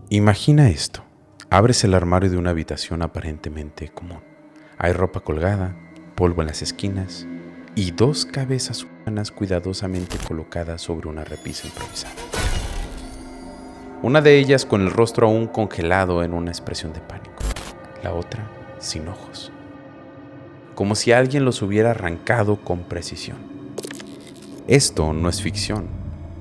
Imagina esto. Abres el armario de una habitación aparentemente común. Hay ropa colgada, polvo en las esquinas y dos cabezas humanas cuidadosamente colocadas sobre una repisa improvisada. Una de ellas con el rostro aún congelado en una expresión de pánico, la otra sin ojos, como si alguien los hubiera arrancado con precisión. Esto no es ficción,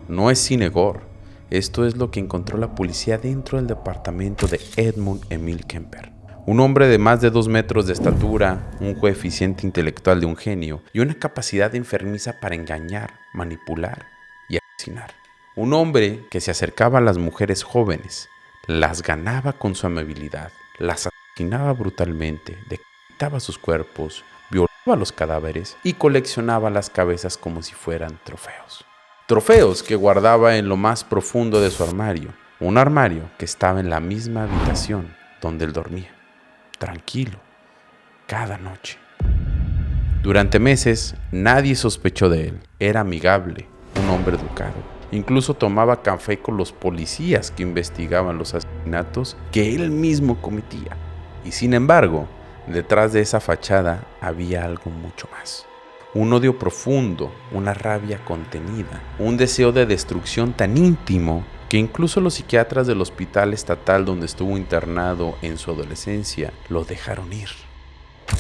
no es cine gore. Esto es lo que encontró la policía dentro del departamento de Edmund Emil Kemper. Un hombre de más de 2 metros de estatura, un coeficiente intelectual de un genio y una capacidad enfermiza para engañar, manipular y asesinar. Un hombre que se acercaba a las mujeres jóvenes, las ganaba con su amabilidad, las asesinaba brutalmente, decapitaba sus cuerpos, violaba los cadáveres y coleccionaba las cabezas como si fueran trofeos. Trofeos que guardaba en lo más profundo de su armario, un armario que estaba en la misma habitación donde él dormía, tranquilo, cada noche. Durante meses nadie sospechó de él, era amigable, un hombre educado, incluso tomaba café con los policías que investigaban los asesinatos que él mismo cometía. Y sin embargo, detrás de esa fachada había algo mucho más. Un odio profundo, una rabia contenida, un deseo de destrucción tan íntimo que incluso los psiquiatras del hospital estatal donde estuvo internado en su adolescencia lo dejaron ir.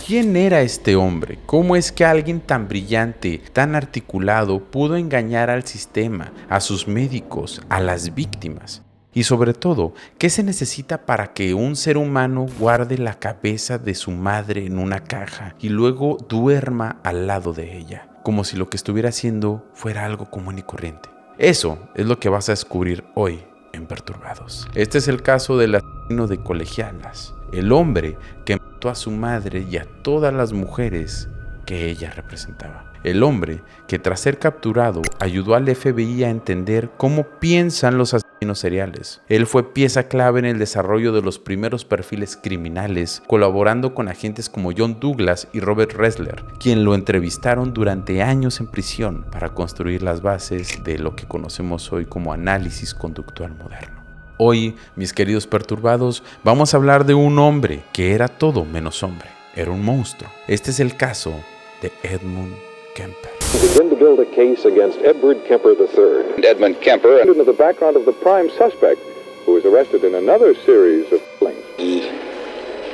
¿Quién era este hombre? ¿Cómo es que alguien tan brillante, tan articulado, pudo engañar al sistema, a sus médicos, a las víctimas? Y sobre todo, ¿qué se necesita para que un ser humano guarde la cabeza de su madre en una caja y luego duerma al lado de ella, como si lo que estuviera haciendo fuera algo común y corriente? Eso es lo que vas a descubrir hoy en Perturbados. Este es el caso del asesino de colegialas, el hombre que mató a su madre y a todas las mujeres que ella representaba. El hombre que tras ser capturado ayudó al FBI a entender cómo piensan los asesinos seriales. Él fue pieza clave en el desarrollo de los primeros perfiles criminales, colaborando con agentes como John Douglas y Robert Ressler, quien lo entrevistaron durante años en prisión para construir las bases de lo que conocemos hoy como análisis conductual moderno. Hoy, mis queridos perturbados, vamos a hablar de un hombre que era todo menos hombre. Era un monstruo. Este es el caso de Edmund Kemper. Begin to build a case against Edward Kemper III. Edmund Kemper. Into the background of the prime suspect, who was arrested in another series of killings. He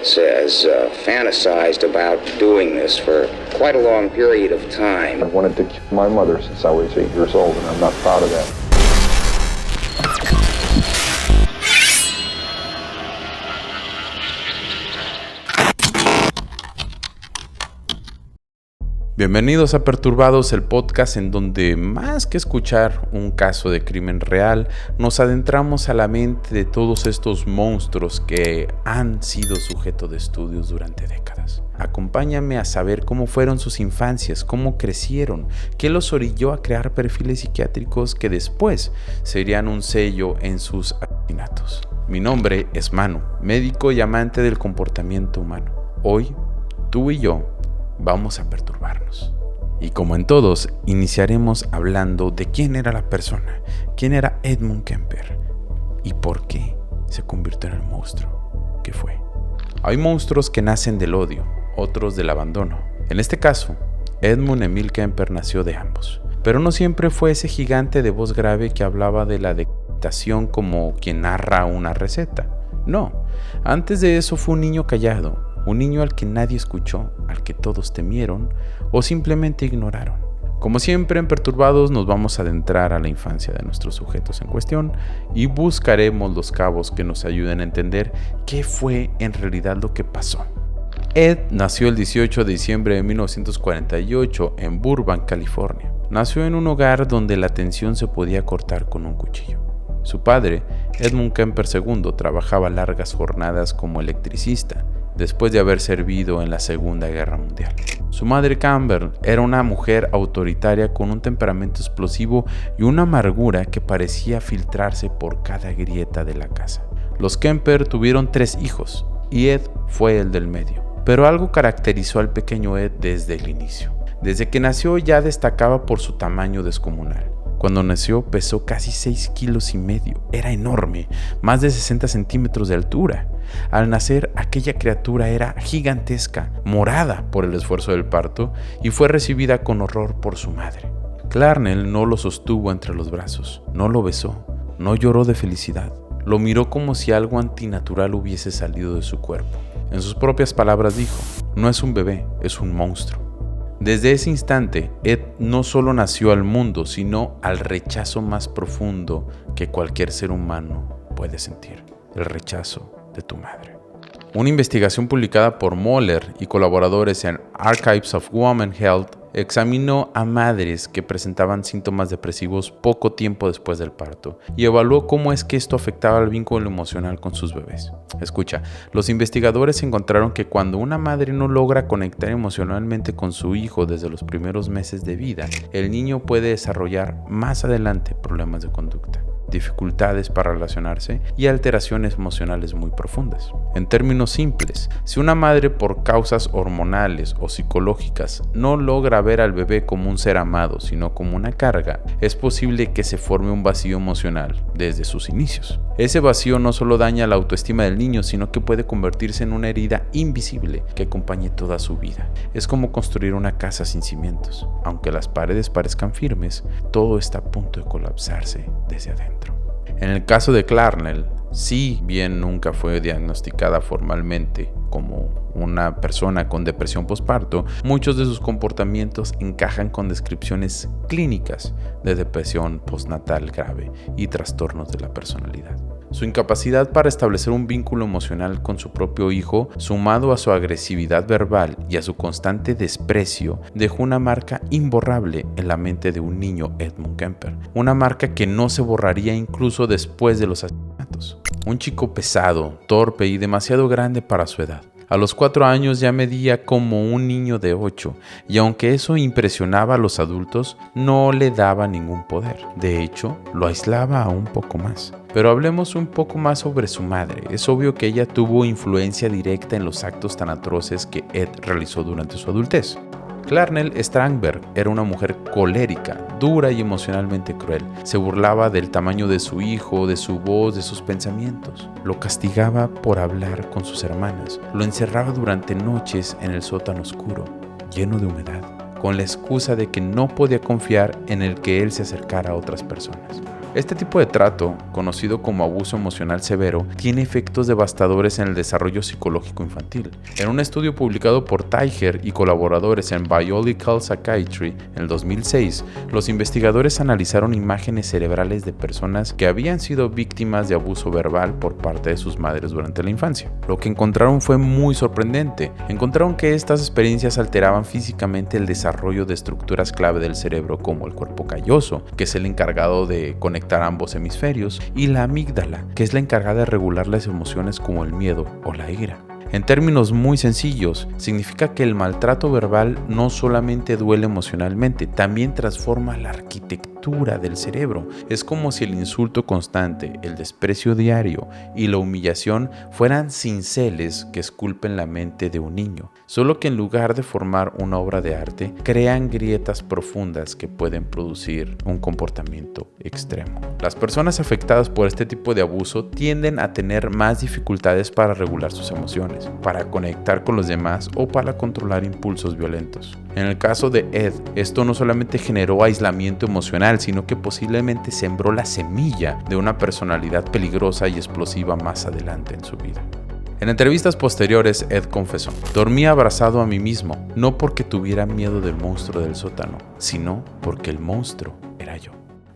says fantasized about doing this for quite a long period of time. I wanted to kill my mother since I was 8 years old, and I'm not proud of that. Bienvenidos a Perturbados, el podcast en donde más que escuchar un caso de crimen real, nos adentramos a la mente de todos estos monstruos que han sido sujeto de estudios durante décadas. Acompáñame a saber cómo fueron sus infancias, cómo crecieron, qué los orilló a crear perfiles psiquiátricos que después serían un sello en sus asesinatos. Mi nombre es Manu, médico y amante del comportamiento humano. Hoy, tú y yo vamos a perturbarnos. Y como en todos, iniciaremos hablando de quién era la persona, quién era Edmund Kemper y por qué se convirtió en el monstruo que fue. Hay monstruos que nacen del odio, otros del abandono. En este caso, Edmund Emil Kemper nació de ambos. Pero no siempre fue ese gigante de voz grave que hablaba de la decapitación como quien narra una receta. No, antes de eso fue un niño callado, un niño al que nadie escuchó, al que todos temieron o simplemente ignoraron. Como siempre en Perturbados nos vamos a adentrar a la infancia de nuestros sujetos en cuestión y buscaremos los cabos que nos ayuden a entender qué fue en realidad lo que pasó. Ed nació el 18 de diciembre de 1948 en Burbank, California. Nació en un hogar donde la tensión se podía cortar con un cuchillo. Su padre, Edmund Kemper II, trabajaba largas jornadas como electricista, después de haber servido en la Segunda Guerra Mundial. Su madre Campbell era una mujer autoritaria con un temperamento explosivo y una amargura que parecía filtrarse por cada grieta de la casa. Los Kemper tuvieron 3 hijos y Ed fue el del medio. Pero algo caracterizó al pequeño Ed desde el inicio. Desde que nació ya destacaba por su tamaño descomunal. Cuando nació pesó casi 6,5 kilos. Era enorme, más de 60 centímetros de altura. Al nacer, aquella criatura era gigantesca, morada por el esfuerzo del parto, y fue recibida con horror por su madre. Clarnell no lo sostuvo entre los brazos, no lo besó, no lloró de felicidad. Lo miró como si algo antinatural hubiese salido de su cuerpo. En sus propias palabras dijo: no es un bebé, es un monstruo. Desde ese instante, Ed no solo nació al mundo, sino al rechazo más profundo que cualquier ser humano puede sentir: el rechazo de tu madre. Una investigación publicada por Moller y colaboradores en Archives of Women Health examinó a madres que presentaban síntomas depresivos poco tiempo después del parto y evaluó cómo es que esto afectaba el vínculo emocional con sus bebés. Escucha, los investigadores encontraron que cuando una madre no logra conectar emocionalmente con su hijo desde los primeros meses de vida, el niño puede desarrollar más adelante problemas de conducta, dificultades para relacionarse y alteraciones emocionales muy profundas. En términos simples, si una madre por causas hormonales o psicológicas no logra ver al bebé como un ser amado, sino como una carga, es posible que se forme un vacío emocional desde sus inicios. Ese vacío no solo daña la autoestima del niño, sino que puede convertirse en una herida invisible que acompañe toda su vida. Es como construir una casa sin cimientos. Aunque las paredes parezcan firmes, todo está a punto de colapsarse desde adentro. En el caso de Clarnell, si bien nunca fue diagnosticada formalmente como una persona con depresión postparto, muchos de sus comportamientos encajan con descripciones clínicas de depresión postnatal grave y trastornos de la personalidad. Su incapacidad para establecer un vínculo emocional con su propio hijo, sumado a su agresividad verbal y a su constante desprecio, dejó una marca imborrable en la mente de un niño Edmund Kemper, una marca que no se borraría incluso después de los asesinatos. Un chico pesado, torpe y demasiado grande para su edad. A los 4 años ya medía como un niño de 8, y aunque eso impresionaba a los adultos, no le daba ningún poder. De hecho, lo aislaba aún poco más. Pero hablemos un poco más sobre su madre. Es obvio que ella tuvo influencia directa en los actos tan atroces que Ed realizó durante su adultez. Clarnell Strandberg era una mujer colérica, dura y emocionalmente cruel. Se burlaba del tamaño de su hijo, de su voz, de sus pensamientos. Lo castigaba por hablar con sus hermanas. Lo encerraba durante noches en el sótano oscuro, lleno de humedad, con la excusa de que no podía confiar en el que él se acercara a otras personas. Este tipo de trato, conocido como abuso emocional severo, tiene efectos devastadores en el desarrollo psicológico infantil. En un estudio publicado por Tiger y colaboradores en Biological Psychiatry en el 2006, los investigadores analizaron imágenes cerebrales de personas que habían sido víctimas de abuso verbal por parte de sus madres durante la infancia. Lo que encontraron fue muy sorprendente. Encontraron que estas experiencias alteraban físicamente el desarrollo de estructuras clave del cerebro, como el cuerpo calloso, que es el encargado de conectar ambos hemisferios, y la amígdala, que es la encargada de regular las emociones como el miedo o la ira. En términos muy sencillos, significa que el maltrato verbal no solamente duele emocionalmente, también transforma la arquitectura del cerebro. Es como si el insulto constante, el desprecio diario y la humillación fueran cinceles que esculpen la mente de un niño, solo que en lugar de formar una obra de arte, crean grietas profundas que pueden producir un comportamiento extremo. Las personas afectadas por este tipo de abuso tienden a tener más dificultades para regular sus emociones, para conectar con los demás o para controlar impulsos violentos. En el caso de Ed, esto no solamente generó aislamiento emocional, sino que posiblemente sembró la semilla de una personalidad peligrosa y explosiva más adelante en su vida. En entrevistas posteriores, Ed confesó: dormía abrazado a mí mismo, no porque tuviera miedo del monstruo del sótano, sino porque el monstruo era yo.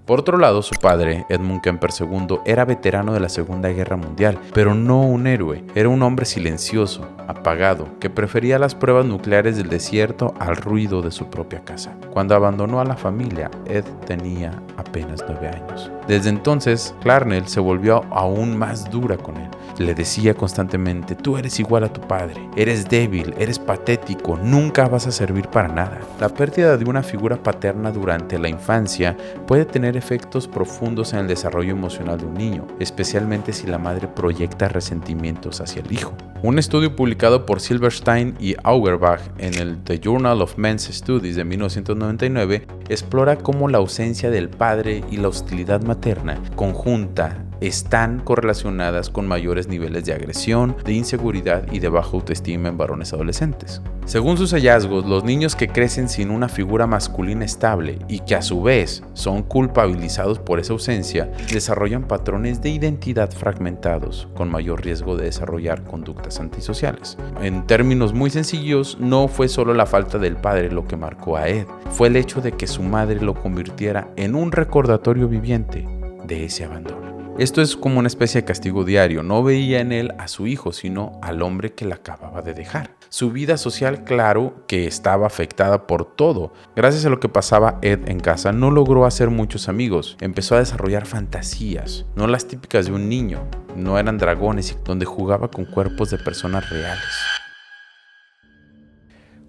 Por otro lado, su padre, Edmund Kemper II, era veterano de la Segunda Guerra Mundial, pero no un héroe. Era un hombre silencioso, apagado, que prefería las pruebas nucleares del desierto al ruido de su propia casa. Cuando abandonó a la familia, Ed tenía apenas 9 años. Desde entonces, Clarnell se volvió aún más dura con él. Le decía constantemente: tú eres igual a tu padre, eres débil, eres patético, nunca vas a servir para nada. La pérdida de una figura paterna durante la infancia puede tener tener efectos profundos en el desarrollo emocional de un niño, especialmente si la madre proyecta resentimientos hacia el hijo. Un estudio publicado por Silverstein y Auerbach en el The Journal of Men's Studies de 1999 explora cómo la ausencia del padre y la hostilidad materna conjunta están correlacionadas con mayores niveles de agresión, de inseguridad y de baja autoestima en varones adolescentes. Según sus hallazgos, los niños que crecen sin una figura masculina estable y que a su vez son culpabilizados por esa ausencia, desarrollan patrones de identidad fragmentados, con mayor riesgo de desarrollar conductas antisociales. En términos muy sencillos, no fue solo la falta del padre lo que marcó a Ed, fue el hecho de que su madre lo convirtiera en un recordatorio viviente de ese abandono. Esto es como una especie de castigo diario. No veía en él a su hijo, sino al hombre que la acababa de dejar. Su vida social, claro, que estaba afectada por todo. Gracias a lo que pasaba Ed en casa, no logró hacer muchos amigos. Empezó a desarrollar fantasías, no las típicas de un niño. No eran dragones, donde jugaba con cuerpos de personas reales.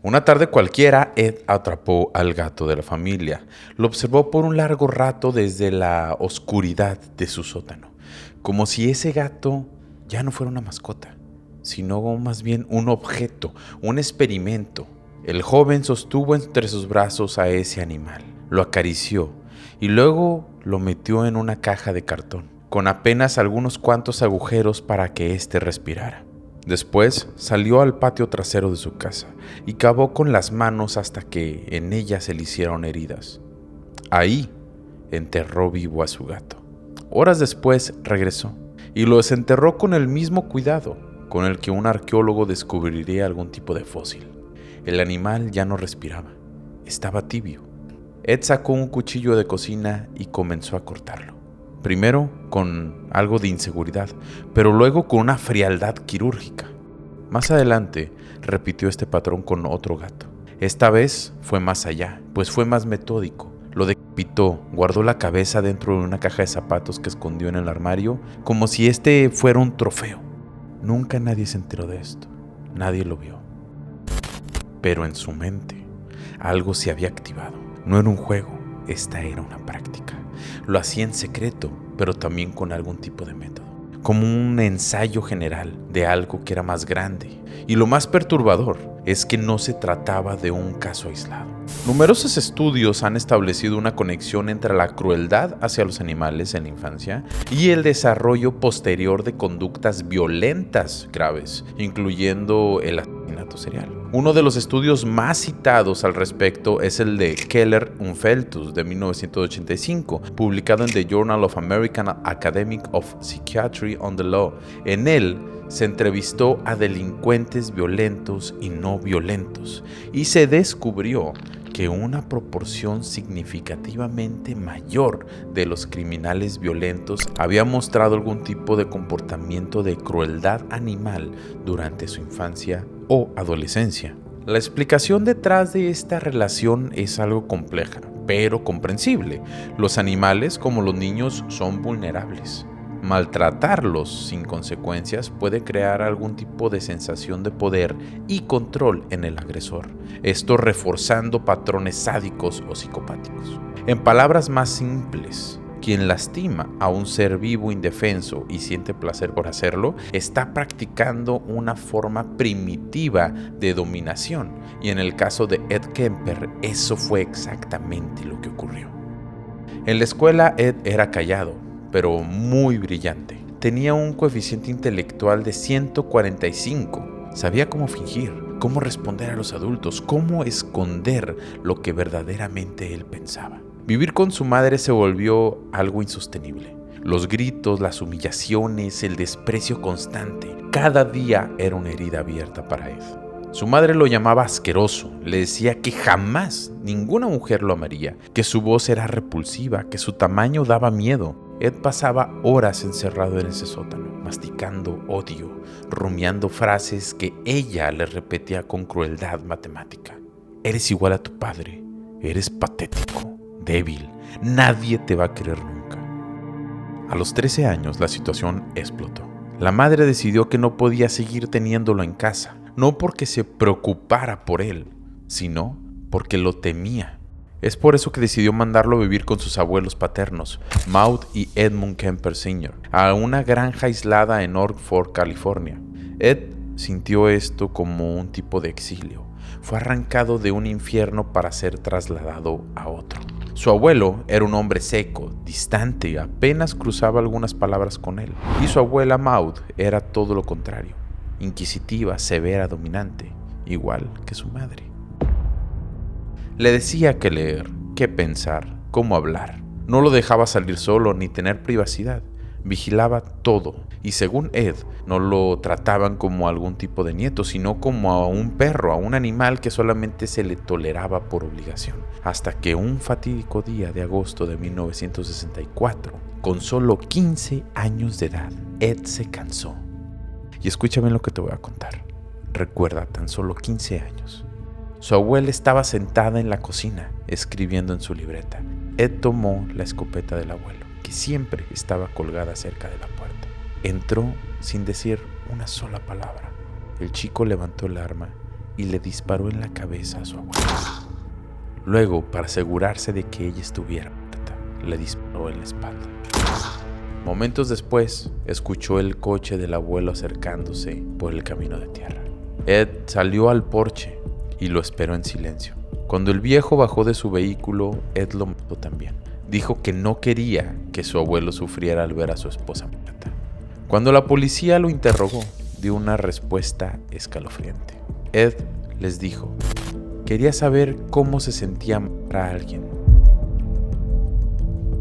Una tarde cualquiera, Ed atrapó al gato de la familia. Lo observó por un largo rato desde la oscuridad de su sótano, como si ese gato ya no fuera una mascota, sino más bien un objeto, un experimento. El joven sostuvo entre sus brazos a ese animal, lo acarició y luego lo metió en una caja de cartón, con apenas algunos cuantos agujeros para que éste respirara. Después salió al patio trasero de su casa y cavó con las manos hasta que en ella se le hicieron heridas. Ahí enterró vivo a su gato. Horas después regresó y lo desenterró con el mismo cuidado con el que un arqueólogo descubriría algún tipo de fósil. El animal ya no respiraba, estaba tibio. Ed sacó un cuchillo de cocina y comenzó a cortarlo. Primero con algo de inseguridad, pero luego con una frialdad quirúrgica. Más adelante repitió este patrón con otro gato. Esta vez fue más allá, pues fue más metódico. Lo decapitó, guardó la cabeza dentro de una caja de zapatos que escondió en el armario, como si este fuera un trofeo. Nunca nadie se enteró de esto, nadie lo vio. Pero en su mente, algo se había activado. No era un juego, esta era una práctica. Lo hacía en secreto, pero también con algún tipo de método, como un ensayo general de algo que era más grande. Y lo más perturbador es que no se trataba de un caso aislado. Numerosos estudios han establecido una conexión entre la crueldad hacia los animales en la infancia y el desarrollo posterior de conductas violentas graves, incluyendo el asesinato serial. Uno de los estudios más citados al respecto es el de Keller-Umfeltus de 1985, publicado en The Journal of American Academy of Psychiatry on the Law. En él se entrevistó a delincuentes violentos y no violentos y se descubrió que una proporción significativamente mayor de los criminales violentos había mostrado algún tipo de comportamiento de crueldad animal durante su infancia o adolescencia. La explicación detrás de esta relación es algo compleja, pero comprensible. Los animales, como los niños, son vulnerables. Maltratarlos sin consecuencias puede crear algún tipo de sensación de poder y control en el agresor, esto reforzando patrones sádicos o psicopáticos. En palabras más simples, quien lastima a un ser vivo indefenso y siente placer por hacerlo, está practicando una forma primitiva de dominación, y en el caso de Ed Kemper, eso fue exactamente lo que ocurrió. En la escuela, Ed era callado, pero muy brillante. Tenía un coeficiente intelectual de 145. Sabía cómo fingir, cómo responder a los adultos, cómo esconder lo que verdaderamente él pensaba. Vivir con su madre se volvió algo insostenible. Los gritos, las humillaciones, el desprecio constante. Cada día era una herida abierta para Ed. Su madre lo llamaba asqueroso, le decía que jamás ninguna mujer lo amaría, que su voz era repulsiva, que su tamaño daba miedo. Ed pasaba horas encerrado en ese sótano, masticando odio, rumiando frases que ella le repetía con crueldad matemática. Eres igual a tu padre, eres patético, débil, nadie te va a querer nunca. A los 13 años la situación explotó. La madre decidió que no podía seguir teniéndolo en casa, no porque se preocupara por él, sino porque lo temía. Es por eso que decidió mandarlo a vivir con sus abuelos paternos, Maud y Edmund Kemper Sr., a una granja aislada en Oak Fork, California. Ed sintió esto como un tipo de exilio. Fue arrancado de un infierno para ser trasladado a otro. Su abuelo era un hombre seco, distante, apenas cruzaba algunas palabras con él. Y su abuela Maud era todo lo contrario, inquisitiva, severa, dominante, igual que su madre. Le decía qué leer, qué pensar, cómo hablar. No lo dejaba salir solo ni tener privacidad. Vigilaba todo, y según Ed, no lo trataban como algún tipo de nieto, sino como a un perro, a un animal que solamente se le toleraba por obligación. Hasta que un fatídico día de agosto de 1964, con solo 15 años de edad, Ed se cansó. Y escúchame lo que te voy a contar. Recuerda, tan solo 15 años. Su abuela estaba sentada en la cocina, escribiendo en su libreta. Ed tomó la escopeta del abuelo, que siempre estaba colgada cerca de la puerta. Entró sin decir una sola palabra. El chico levantó el arma y le disparó en la cabeza a su abuela. Luego, para asegurarse de que ella estuviera muerta, le disparó en la espalda. Momentos después, escuchó el coche del abuelo acercándose por el camino de tierra. Ed salió al porche y lo esperó en silencio. Cuando el viejo bajó de su vehículo, Ed lo mató también. Dijo que no quería que su abuelo sufriera al ver a su esposa muerta. Cuando la policía lo interrogó, dio una respuesta escalofriante. Ed les dijo: quería saber cómo se sentía matar a alguien.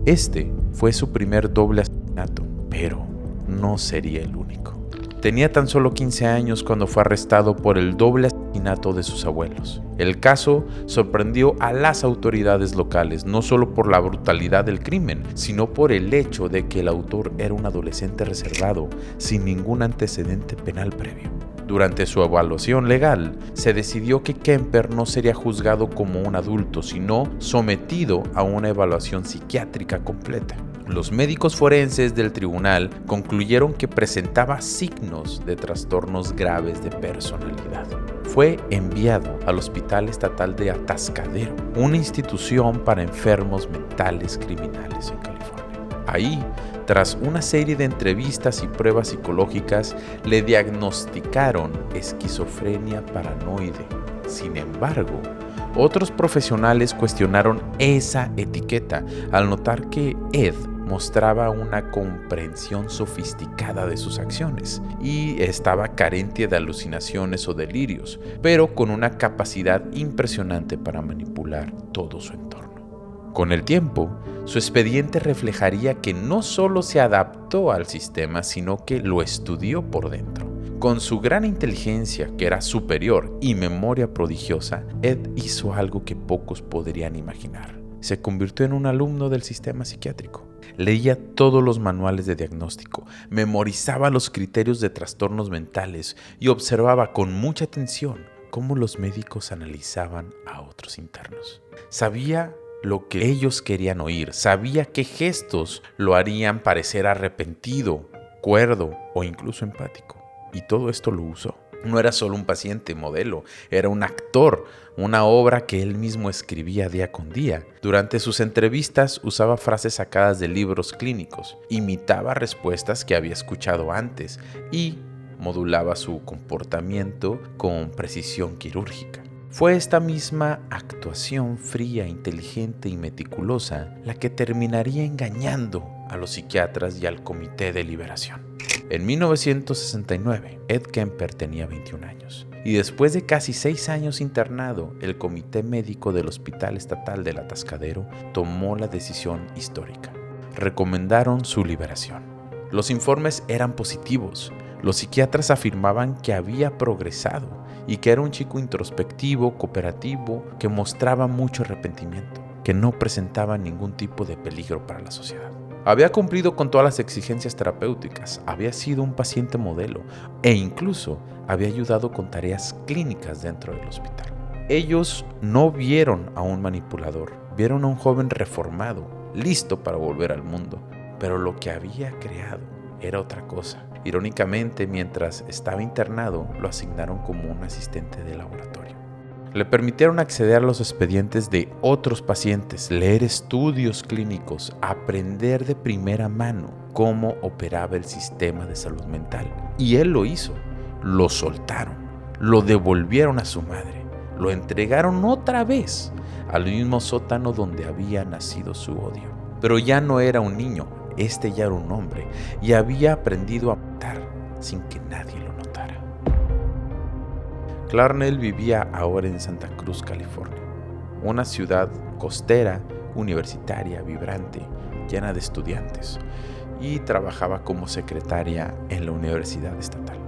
Este fue su primer doble asesinato, pero no sería el único. Tenía tan solo 15 años cuando fue arrestado por el doble asesinato de sus abuelos. El caso sorprendió a las autoridades locales, no solo por la brutalidad del crimen, sino por el hecho de que el autor era un adolescente reservado, sin ningún antecedente penal previo. Durante su evaluación legal, se decidió que Kemper no sería juzgado como un adulto, sino sometido a una evaluación psiquiátrica completa. Los médicos forenses del tribunal concluyeron que presentaba signos de trastornos graves de personalidad. Fue enviado al Hospital Estatal de Atascadero, una institución para enfermos mentales criminales en California. Ahí, tras una serie de entrevistas y pruebas psicológicas, le diagnosticaron esquizofrenia paranoide. Sin embargo, otros profesionales cuestionaron esa etiqueta al notar que Ed mostraba una comprensión sofisticada de sus acciones y estaba carente de alucinaciones o delirios, pero con una capacidad impresionante para manipular todo su entorno. Con el tiempo, su expediente reflejaría que no solo se adaptó al sistema, sino que lo estudió por dentro. Con su gran inteligencia, que era superior, y memoria prodigiosa, Ed hizo algo que pocos podrían imaginar. Se convirtió en un alumno del sistema psiquiátrico. Leía todos los manuales de diagnóstico, memorizaba los criterios de trastornos mentales y observaba con mucha atención cómo los médicos analizaban a otros internos. Sabía lo que ellos querían oír, sabía qué gestos lo harían parecer arrepentido, cuerdo o incluso empático. Y todo esto lo usó. No era solo un paciente modelo, era un actor, una obra que él mismo escribía día con día. Durante sus entrevistas usaba frases sacadas de libros clínicos, imitaba respuestas que había escuchado antes y modulaba su comportamiento con precisión quirúrgica. Fue esta misma actuación fría, inteligente y meticulosa la que terminaría engañando a los psiquiatras y al Comité de Liberación. En 1969, Ed Kemper tenía 21 años y después de casi 6 años internado, el Comité Médico del Hospital Estatal del Atascadero tomó la decisión histórica. Recomendaron su liberación. Los informes eran positivos. Los psiquiatras afirmaban que había progresado y que era un chico introspectivo, cooperativo, que mostraba mucho arrepentimiento, que no presentaba ningún tipo de peligro para la sociedad. Había cumplido con todas las exigencias terapéuticas, había sido un paciente modelo e incluso había ayudado con tareas clínicas dentro del hospital. Ellos no vieron a un manipulador, vieron a un joven reformado, listo para volver al mundo, pero lo que había creado era otra cosa. Irónicamente, mientras estaba internado, lo asignaron como un asistente de laboratorio. Le permitieron acceder a los expedientes de otros pacientes, leer estudios clínicos, aprender de primera mano cómo operaba el sistema de salud mental. Y él lo hizo. Lo soltaron, lo devolvieron a su madre, lo entregaron otra vez al mismo sótano donde había nacido su odio. Pero ya no era un niño, ya era un hombre y había aprendido a matar sin que nadie lo notara. Clarnell vivía ahora en Santa Cruz, California, una ciudad costera, universitaria, vibrante, llena de estudiantes, y trabajaba como secretaria en la Universidad Estatal.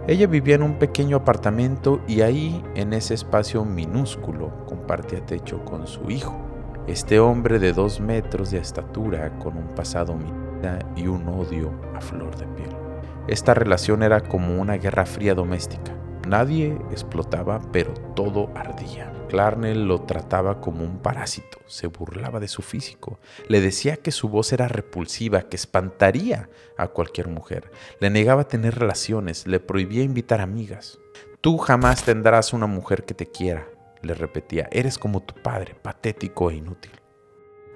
Ella vivía en un pequeño apartamento y ahí, en ese espacio minúsculo, compartía techo con su hijo. Este hombre de 2 metros de estatura, con un pasado homicida y un odio a flor de piel. Esta relación era como una guerra fría doméstica. Nadie explotaba, pero todo ardía. Clarnell lo trataba como un parásito, se burlaba de su físico, le decía que su voz era repulsiva, que espantaría a cualquier mujer, le negaba tener relaciones, le prohibía invitar amigas. Tú jamás tendrás una mujer que te quiera, le repetía, eres como tu padre, patético e inútil.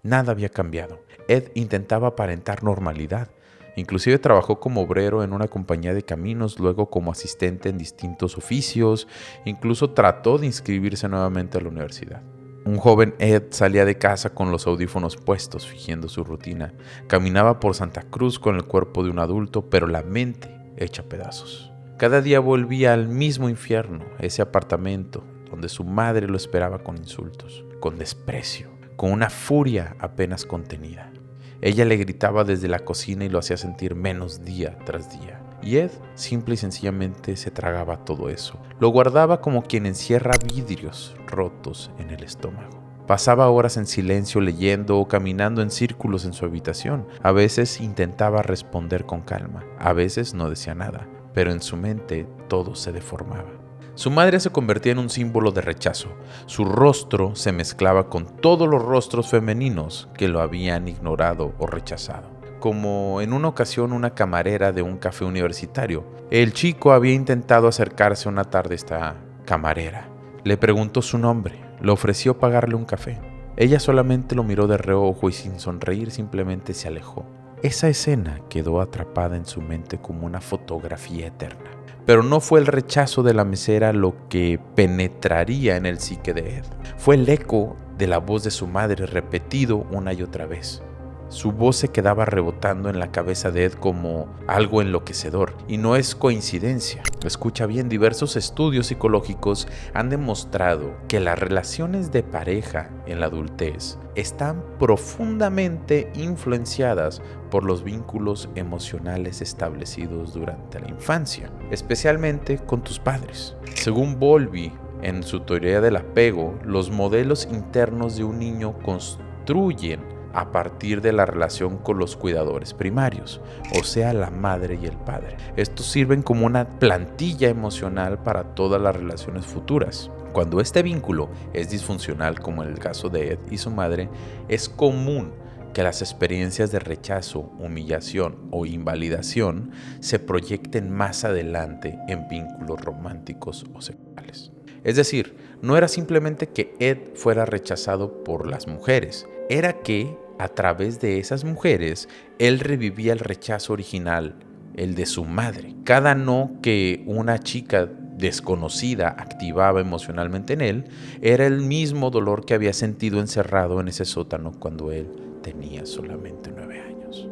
Nada había cambiado. Ed intentaba aparentar normalidad. Inclusive trabajó como obrero en una compañía de caminos, luego como asistente en distintos oficios, incluso trató de inscribirse nuevamente a la universidad. Un joven Ed salía de casa con los audífonos puestos, fingiendo su rutina. Caminaba por Santa Cruz con el cuerpo de un adulto, pero la mente hecha pedazos. Cada día volvía al mismo infierno, ese apartamento, donde su madre lo esperaba con insultos, con desprecio, con una furia apenas contenida. Ella le gritaba desde la cocina y lo hacía sentir menos día tras día. Y Ed simple y sencillamente se tragaba todo eso. Lo guardaba como quien encierra vidrios rotos en el estómago. Pasaba horas en silencio leyendo o caminando en círculos en su habitación. A veces intentaba responder con calma, a veces no decía nada, pero en su mente todo se deformaba. Su madre se convertía en un símbolo de rechazo. Su rostro se mezclaba con todos los rostros femeninos que lo habían ignorado o rechazado. Como en una ocasión una camarera de un café universitario. El chico había intentado acercarse una tarde a esta camarera. Le preguntó su nombre, le ofreció pagarle un café. Ella solamente lo miró de reojo y sin sonreír simplemente se alejó. Esa escena quedó atrapada en su mente como una fotografía eterna. Pero no fue el rechazo de la mesera lo que penetraría en el psique de Ed. Fue el eco de la voz de su madre repetido una y otra vez. Su voz se quedaba rebotando en la cabeza de Ed como algo enloquecedor. Y no es coincidencia. Escucha bien, diversos estudios psicológicos han demostrado que las relaciones de pareja en la adultez están profundamente influenciadas por los vínculos emocionales establecidos durante la infancia, especialmente con tus padres. Según Bowlby, en su teoría del apego, los modelos internos de un niño construyen a partir de la relación con los cuidadores primarios, o sea, la madre y el padre. Estos sirven como una plantilla emocional para todas las relaciones futuras. Cuando este vínculo es disfuncional, como en el caso de Ed y su madre, es común que las experiencias de rechazo, humillación o invalidación se proyecten más adelante en vínculos románticos o sexuales. Es decir, no era simplemente que Ed fuera rechazado por las mujeres, era que, a través de esas mujeres, él revivía el rechazo original, el de su madre. Cada no que una chica desconocida activaba emocionalmente en él, era el mismo dolor que había sentido encerrado en ese sótano cuando él tenía solamente 9 años.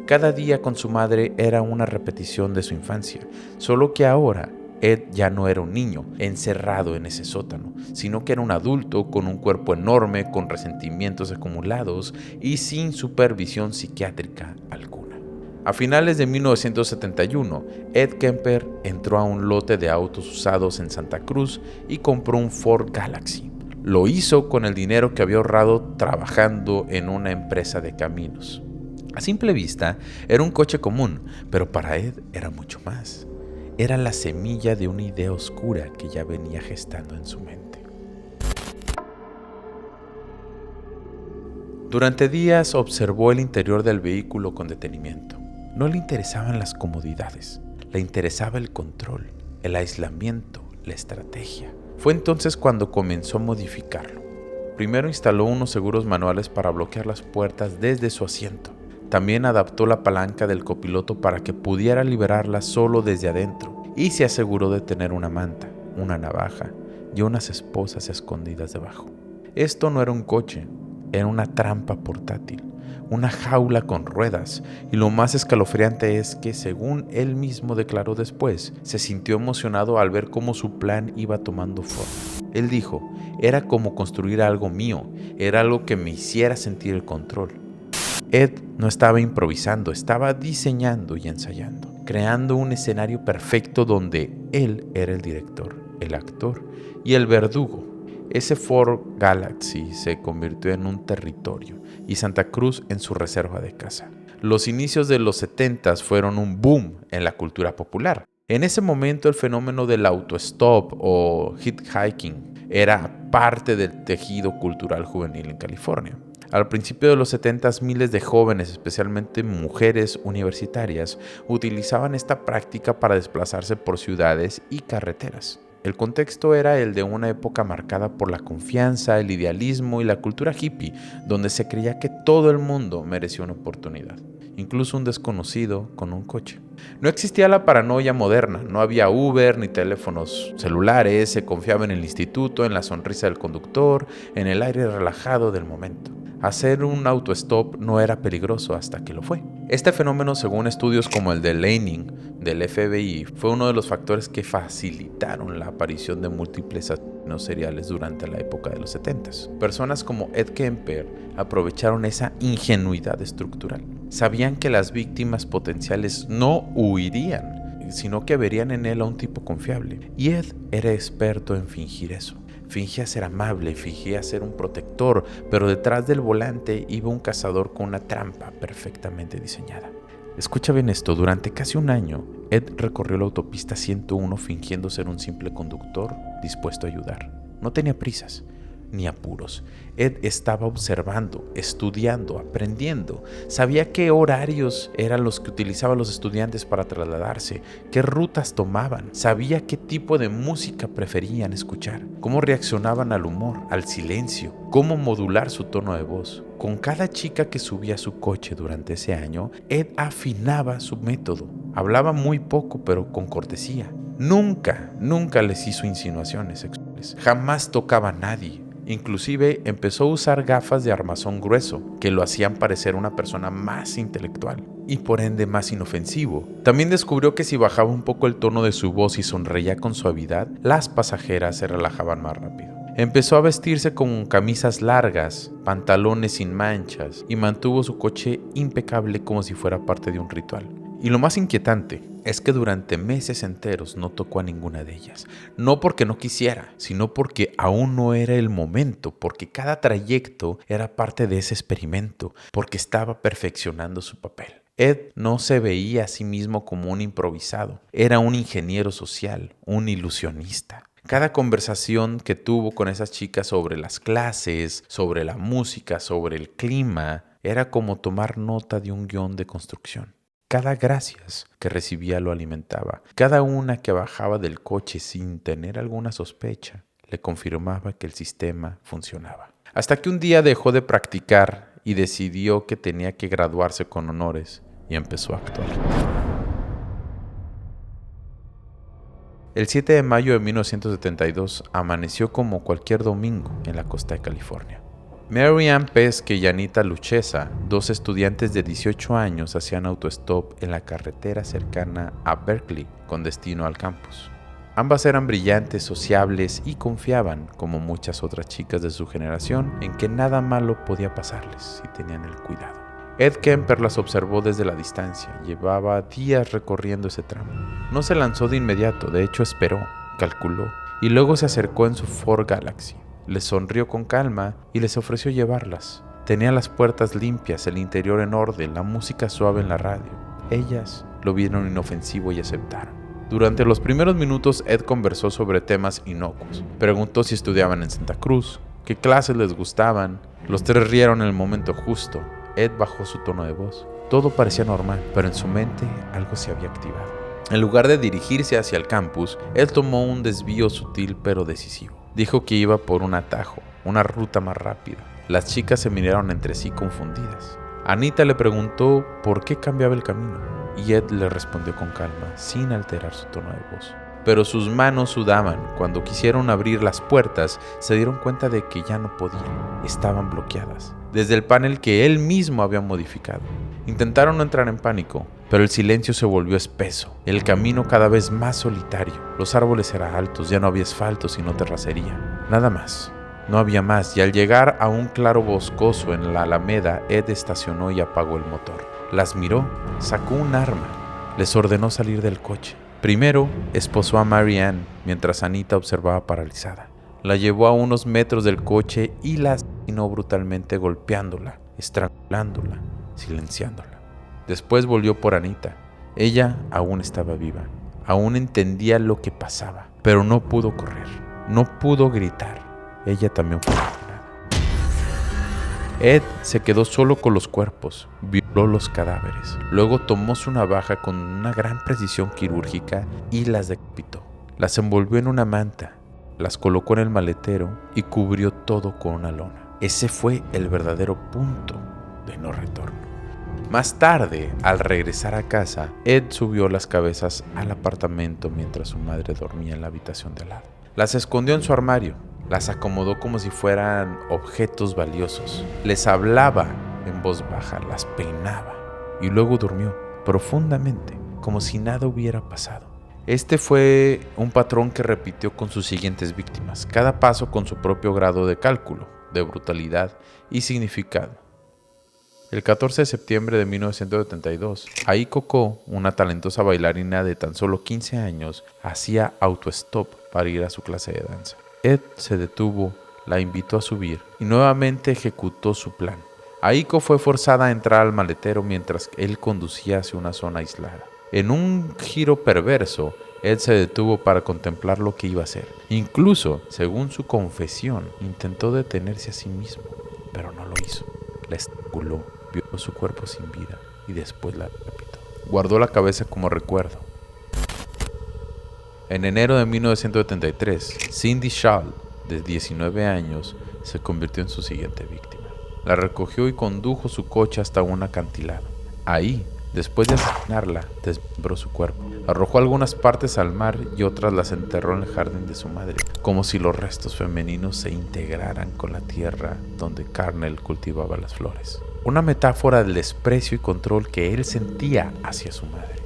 Cada día con su madre era una repetición de su infancia, solo que ahora Ed ya no era un niño encerrado en ese sótano, sino que era un adulto con un cuerpo enorme, con resentimientos acumulados y sin supervisión psiquiátrica alguna. A finales de 1971, Ed Kemper entró a un lote de autos usados en Santa Cruz y compró un Ford Galaxy. Lo hizo con el dinero que había ahorrado trabajando en una empresa de caminos. A simple vista, era un coche común, pero para Ed era mucho más. Era la semilla de una idea oscura que ya venía gestando en su mente. Durante días observó el interior del vehículo con detenimiento. No le interesaban las comodidades, le interesaba el control, el aislamiento, la estrategia, Fue entonces cuando comenzó a modificarlo. Primero instaló unos seguros manuales para bloquear las puertas desde su asiento. También adaptó la palanca del copiloto para que pudiera liberarla solo desde adentro y se aseguró de tener una manta, una navaja y unas esposas escondidas debajo. Esto no era un coche, era una trampa portátil, una jaula con ruedas, y lo más escalofriante es que, según él mismo declaró después, se sintió emocionado al ver cómo su plan iba tomando forma. Él dijo, era como construir algo mío, era algo que me hiciera sentir el control. Ed no estaba improvisando, estaba diseñando y ensayando, creando un escenario perfecto donde él era el director, el actor y el verdugo. Ese Ford Galaxy se convirtió en un territorio y Santa Cruz en su reserva de caza. Los inicios de los 70s fueron un boom en la cultura popular. En ese momento el fenómeno del autostop o hitchhiking era parte del tejido cultural juvenil en California. Al principio de los 70s, miles de jóvenes, especialmente mujeres universitarias, utilizaban esta práctica para desplazarse por ciudades y carreteras. El contexto era el de una época marcada por la confianza, el idealismo y la cultura hippie, donde se creía que todo el mundo merecía una oportunidad, incluso un desconocido con un coche. No existía la paranoia moderna, no había Uber ni teléfonos celulares, se confiaba en el instituto, en la sonrisa del conductor, en el aire relajado del momento. Hacer un autostop no era peligroso hasta que lo fue. Este fenómeno, según estudios como el de Lanning del FBI, fue uno de los factores que facilitaron la aparición de múltiples asesinos seriales durante la época de los 70s. Personas como Ed Kemper aprovecharon esa ingenuidad estructural. Sabían que las víctimas potenciales no huirían, sino que verían en él a un tipo confiable. Y Ed era experto en fingir eso. Fingía ser amable, fingía ser un protector, pero detrás del volante iba un cazador con una trampa perfectamente diseñada. Escucha bien esto, durante casi un año, Ed recorrió la autopista 101 fingiendo ser un simple conductor dispuesto a ayudar. No tenía prisas ni apuros. Ed estaba observando, estudiando, aprendiendo. Sabía qué horarios eran los que utilizaban los estudiantes para trasladarse, qué rutas tomaban. Sabía qué tipo de música preferían escuchar, cómo reaccionaban al humor, al silencio, cómo modular su tono de voz. Con cada chica que subía a su coche durante ese año, Ed afinaba su método. Hablaba muy poco, pero con cortesía. Nunca les hizo insinuaciones sexuales. Jamás tocaba a nadie. Inclusive empezó a usar gafas de armazón grueso, que lo hacían parecer una persona más intelectual y por ende más inofensivo. También descubrió que si bajaba un poco el tono de su voz y sonreía con suavidad, las pasajeras se relajaban más rápido. Empezó a vestirse con camisas largas, pantalones sin manchas y mantuvo su coche impecable como si fuera parte de un ritual. Y lo más inquietante es que durante meses enteros no tocó a ninguna de ellas. No porque no quisiera, sino porque aún no era el momento, porque cada trayecto era parte de ese experimento, porque estaba perfeccionando su papel. Ed no se veía a sí mismo como un improvisado, era un ingeniero social, un ilusionista. Cada conversación que tuvo con esas chicas sobre las clases, sobre la música, sobre el clima, era como tomar nota de un guión de construcción. Cada gracias que recibía lo alimentaba. Cada una que bajaba del coche sin tener alguna sospecha le confirmaba que el sistema funcionaba. Hasta que un día dejó de practicar y decidió que tenía que graduarse con honores y empezó a actuar. El 7 de mayo de 1972 amaneció como cualquier domingo en la costa de California. Mary Ann Pesque y Anita Luchesa, dos estudiantes de 18 años, hacían autostop en la carretera cercana a Berkeley con destino al campus. Ambas eran brillantes, sociables y confiaban, como muchas otras chicas de su generación, en que nada malo podía pasarles si tenían el cuidado. Ed Kemper las observó desde la distancia. Llevaba días recorriendo ese tramo. No se lanzó de inmediato, de hecho esperó, calculó, y luego se acercó en su Ford Galaxy. Les sonrió con calma y les ofreció llevarlas. Tenía las puertas limpias, el interior en orden, la música suave en la radio. Ellas lo vieron inofensivo y aceptaron. Durante los primeros minutos, Ed conversó sobre temas inocuos. Preguntó si estudiaban en Santa Cruz, qué clases les gustaban. Los tres rieron en el momento justo. Ed bajó su tono de voz. Todo parecía normal, pero en su mente algo se había activado. En lugar de dirigirse hacia el campus, él tomó un desvío sutil pero decisivo. Dijo que iba por un atajo, una ruta más rápida. Las chicas se miraron entre sí confundidas. Anita le preguntó por qué cambiaba el camino, y Ed le respondió con calma, sin alterar su tono de voz. Pero sus manos sudaban. Cuando quisieron abrir las puertas, se dieron cuenta de que ya no podían. Estaban bloqueadas, desde el panel que él mismo había modificado. Intentaron no entrar en pánico, pero el silencio se volvió espeso, el camino cada vez más solitario. Los árboles eran altos, ya no había asfalto sino terracería. Nada más. No había más, y al llegar a un claro boscoso en la alameda, Ed estacionó y apagó el motor. Las miró, sacó un arma, les ordenó salir del coche. Primero, esposó a Mary Ann, mientras Anita observaba paralizada. La llevó a unos metros del coche y la asesinó brutalmente, golpeándola, estrangulándola, silenciándola. Después volvió por Anita. Ella aún estaba viva, aún entendía lo que pasaba, pero no pudo correr, no pudo gritar. Ella también fue asesinada. Ed se quedó solo con los cuerpos, violó los cadáveres. Luego tomó su navaja con una gran precisión quirúrgica y las decapitó. Las envolvió en una manta, las colocó en el maletero y cubrió todo con una lona. Ese fue el verdadero punto de no retorno. Más tarde, al regresar a casa, Ed subió las cabezas al apartamento mientras su madre dormía en la habitación de al lado. Las escondió en su armario. Las acomodó como si fueran objetos valiosos. Les hablaba en voz baja, las peinaba y luego durmió profundamente, como si nada hubiera pasado. Este fue un patrón que repitió con sus siguientes víctimas, cada paso con su propio grado de cálculo, de brutalidad y significado. El 14 de septiembre de 1972, Aiko Ko, una talentosa bailarina de tan solo 15 años, hacía autostop para ir a su clase de danza. Ed se detuvo, la invitó a subir y nuevamente ejecutó su plan. Aiko fue forzada a entrar al maletero mientras él conducía hacia una zona aislada. En un giro perverso, Ed se detuvo para contemplar lo que iba a hacer. Incluso, según su confesión, intentó detenerse a sí mismo, pero no lo hizo. La estranguló, violó su cuerpo sin vida y después la decapitó. Guardó la cabeza como recuerdo. En enero de 1973, Cindy Schall, de 19 años, se convirtió en su siguiente víctima. La recogió y condujo su coche hasta un acantilado. Ahí, después de asesinarla, desmembró su cuerpo. Arrojó algunas partes al mar y otras las enterró en el jardín de su madre, como si los restos femeninos se integraran con la tierra donde Carnell cultivaba las flores. Una metáfora del desprecio y control que él sentía hacia su madre.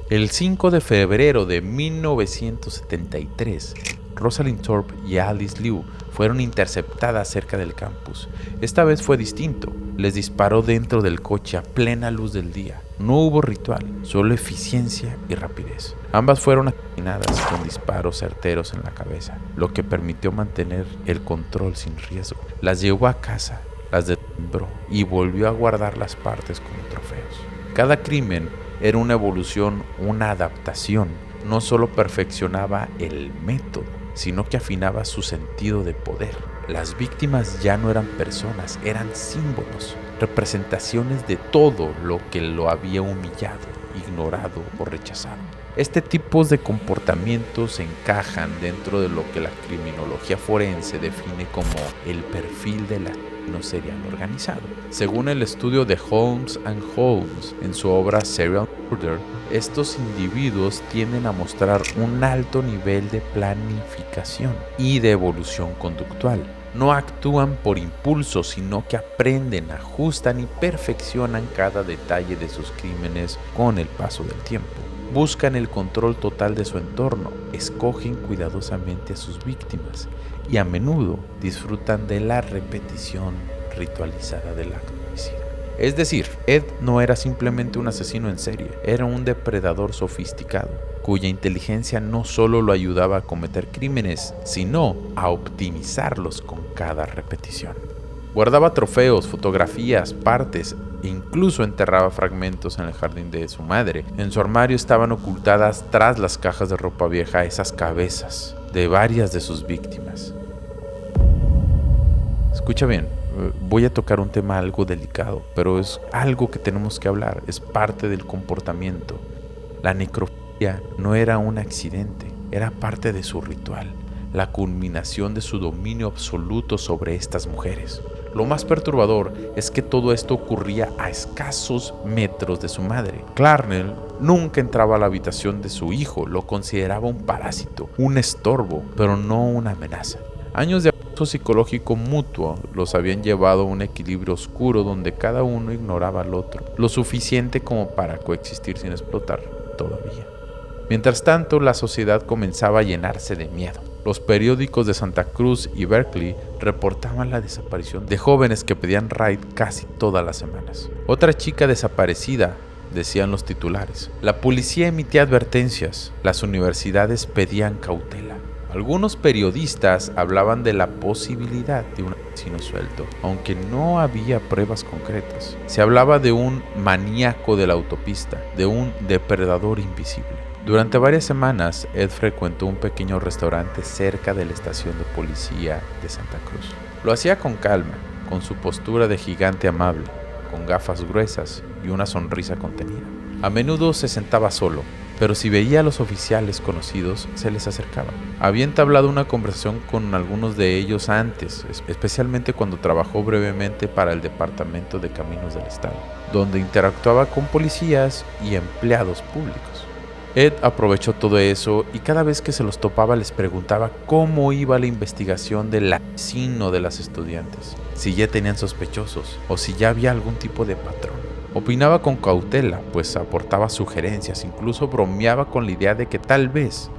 El 5 de febrero de 1973, Rosalind Thorpe y Alice Liu fueron interceptadas cerca del campus. Esta vez fue distinto. Les disparó dentro del coche a plena luz del día. No hubo ritual, solo eficiencia y rapidez. Ambas fueron asesinadas con disparos certeros en la cabeza, lo que permitió mantener el control sin riesgo. Las llevó a casa, las desmembró y volvió a guardar las partes como trofeos. Cada crimen era una evolución, una adaptación. No solo perfeccionaba el método, sino que afinaba su sentido de poder. Las víctimas ya no eran personas, eran símbolos, representaciones de todo lo que lo había humillado, ignorado o rechazado. Este tipo de comportamientos encajan dentro de lo que la criminología forense define como el perfil del asesino serial organizado. Según el estudio de Holmes and Holmes en su obra Serial Murder, estos individuos tienden a mostrar un alto nivel de planificación y de evolución conductual. No actúan por impulso, sino que aprenden, ajustan y perfeccionan cada detalle de sus crímenes con el paso del tiempo. Buscan el control total de su entorno, escogen cuidadosamente a sus víctimas y a menudo disfrutan de la repetición ritualizada del acto homicida. Es decir, Ed no era simplemente un asesino en serie, era un depredador sofisticado, cuya inteligencia no solo lo ayudaba a cometer crímenes, sino a optimizarlos con cada repetición. Guardaba trofeos, fotografías, partes e incluso enterraba fragmentos en el jardín de su madre. En su armario estaban ocultadas tras las cajas de ropa vieja esas cabezas de varias de sus víctimas. Escucha bien, voy a tocar un tema algo delicado, pero es algo que tenemos que hablar, es parte del comportamiento. La necrofilia no era un accidente, era parte de su ritual, la culminación de su dominio absoluto sobre estas mujeres. Lo más perturbador es que todo esto ocurría a escasos metros de su madre. Clarnell nunca entraba a la habitación de su hijo, lo consideraba un parásito, un estorbo, pero no una amenaza. Años de abuso psicológico mutuo los habían llevado a un equilibrio oscuro donde cada uno ignoraba al otro, lo suficiente como para coexistir sin explotar todavía. Mientras tanto, la sociedad comenzaba a llenarse de miedo. Los periódicos de Santa Cruz y Berkeley reportaban la desaparición de jóvenes que pedían raid casi todas las semanas. Otra chica desaparecida, decían los titulares. La policía emitía advertencias. Las universidades pedían cautela. Algunos periodistas hablaban de la posibilidad de un asesino suelto, aunque no había pruebas concretas. Se hablaba de un maníaco de la autopista, de un depredador invisible. Durante varias semanas, Ed frecuentó un pequeño restaurante cerca de la estación de policía de Santa Cruz. Lo hacía con calma, con su postura de gigante amable, con gafas gruesas y una sonrisa contenida. A menudo se sentaba solo, pero si veía a los oficiales conocidos, se les acercaba. Había entablado una conversación con algunos de ellos antes, especialmente cuando trabajó brevemente para el Departamento de Caminos del Estado, donde interactuaba con policías y empleados públicos. Ed aprovechó todo eso y cada vez que se los topaba les preguntaba cómo iba la investigación del asesino de las estudiantes, si ya tenían sospechosos o si ya había algún tipo de patrón. Opinaba con cautela, pues aportaba sugerencias, incluso bromeaba con la idea de que tal vez